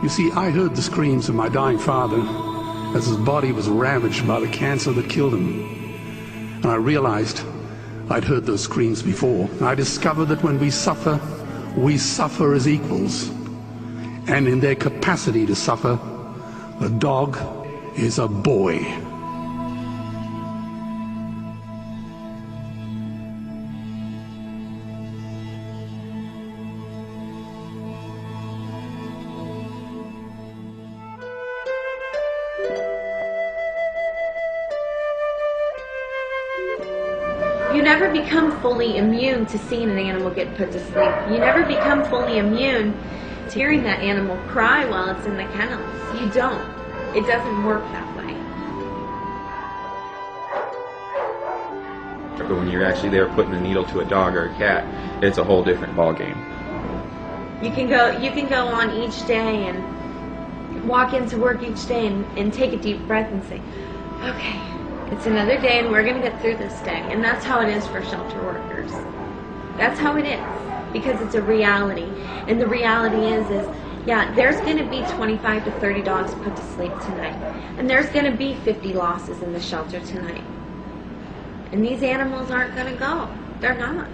You see, I heard the screams of my dying father as his body was ravaged by the cancer that killed him. And I realized I'd heard those screams before. And I discovered that when we suffer as equals. And in their capacity to suffer, the dog is a boy. You never become fully immune to seeing an animal get put to sleep. You never become fully immune to hearing that animal cry while it's in the kennels. You don't. It doesn't work that way. But when you're actually there putting the needle to a dog or a cat, it's a whole different ballgame. You can go on each day and walk into work each day and take a deep breath and say, okay, it's another day and we're going to get through this day. And that's how it is for shelter workers. That's how it is, because it's a reality. And the reality is yeah, there's going to be 25 to 30 dogs put to sleep tonight. And there's going to be 50 losses in the shelter tonight. And these animals aren't going to go. They're not.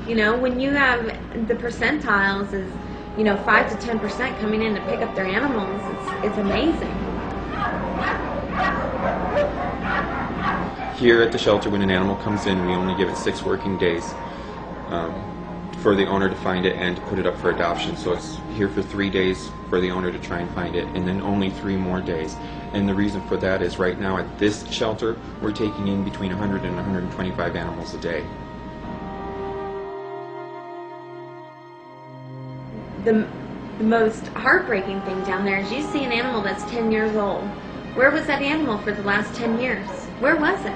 You know, when you have the percentiles is, 5 to 10% coming in to pick up their animals, it's amazing. Here at the shelter, when an animal comes in, we only give it 6 working days for the owner to find it and to put it up for adoption. So it's here for 3 days for the owner to try and find it, and then only 3 more days. And the reason for that is right now at this shelter, we're taking in between 100 and 125 animals a day. The most heartbreaking thing down there is you see an animal that's 10 years old. Where was that animal for the last 10 years? Where was it?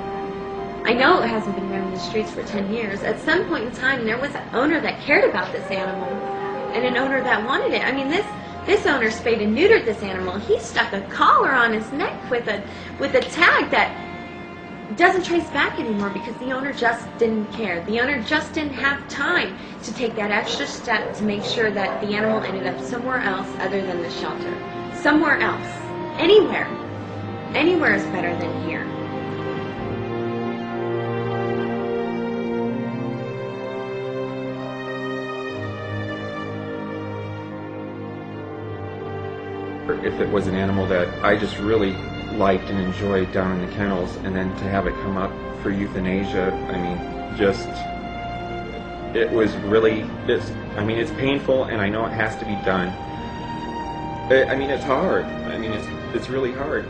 I know it hasn't been running the streets for 10 years. At some point in time, there was an owner that cared about this animal and an owner that wanted it. I mean, this owner spayed and neutered this animal. He stuck a collar on his neck with a tag that doesn't trace back anymore because the owner just didn't care. The owner just didn't have time to take that extra step to make sure that the animal ended up somewhere else other than the shelter. Somewhere else. Anywhere. Anywhere is better than here. If it was an animal that I just really liked and enjoyed down in the kennels, and then to have it come up for euthanasia, I mean, it was really, it's painful, and I know it has to be done. I mean, it's hard. I mean, it's really hard.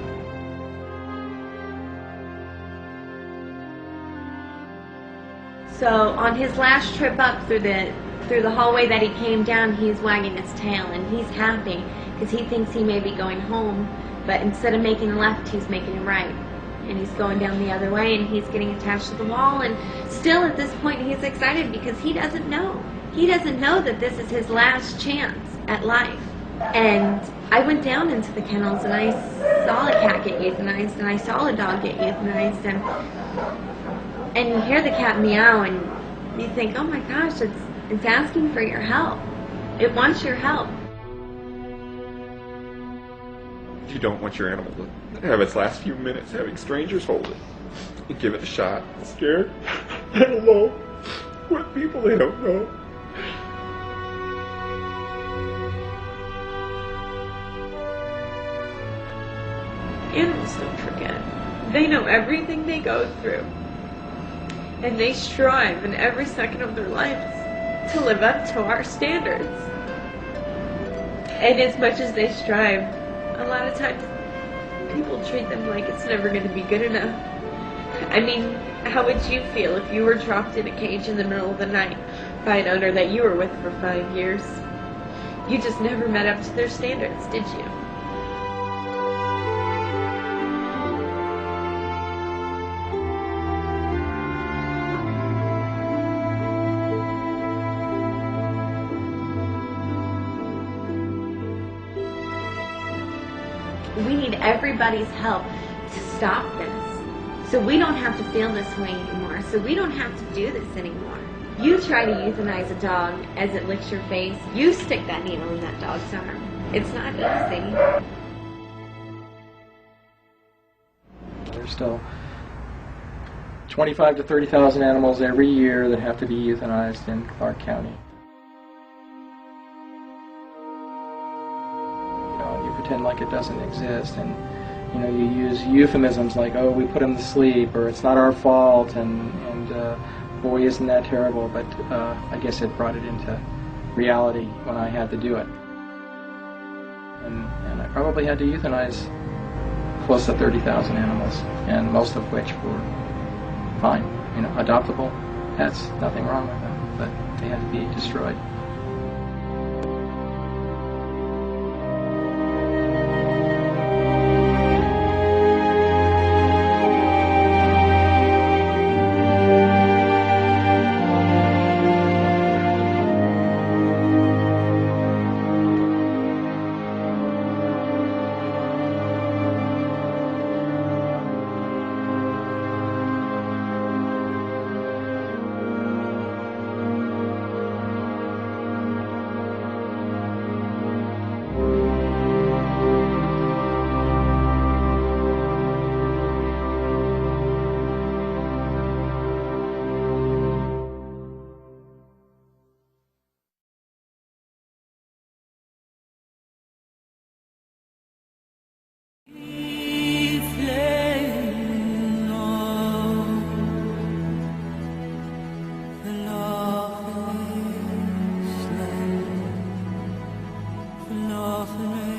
So on his last trip up through the hallway that he came down, he's wagging his tail and he's happy because he thinks he may be going home, but instead of making a left, he's making a right. And he's going down the other way and he's getting attached to the wall, and still at this point he's excited because he doesn't know. He doesn't know that this is his last chance at life. And I went down into the kennels and I saw a cat get euthanized and I saw a dog get euthanized, and you hear the cat meow and you think, oh my gosh, it's asking for your help. It wants your help. You don't want your animal to have its last few minutes having strangers hold it and give it a shot. I'm scared. I don't know. With people they don't know. Animals don't forget. They know everything they go through. And they strive in every second of their lives to live up to our standards. And as much as they strive, a lot of times people treat them like it's never going to be good enough. I mean, how would you feel if you were dropped in a cage in the middle of the night by an owner that you were with for 5 years? You just never met up to their standards, did you? We need everybody's help to stop this. So we don't have to feel this way anymore. So we don't have to do this anymore. You try to euthanize a dog as it licks your face. You stick that needle in that dog's arm. It's not easy. There's still 25 to 30,000 animals every year that have to be euthanized in Clark County. You pretend like it doesn't exist, and you use euphemisms like, "Oh, we put him to sleep," or "It's not our fault," and "Boy, isn't that terrible?" But I guess it brought it into reality when I had to do it, and I probably had to euthanize close to 30,000 animals, and most of which were fine, adoptable pets, nothing wrong with them, but they had to be destroyed. Nothing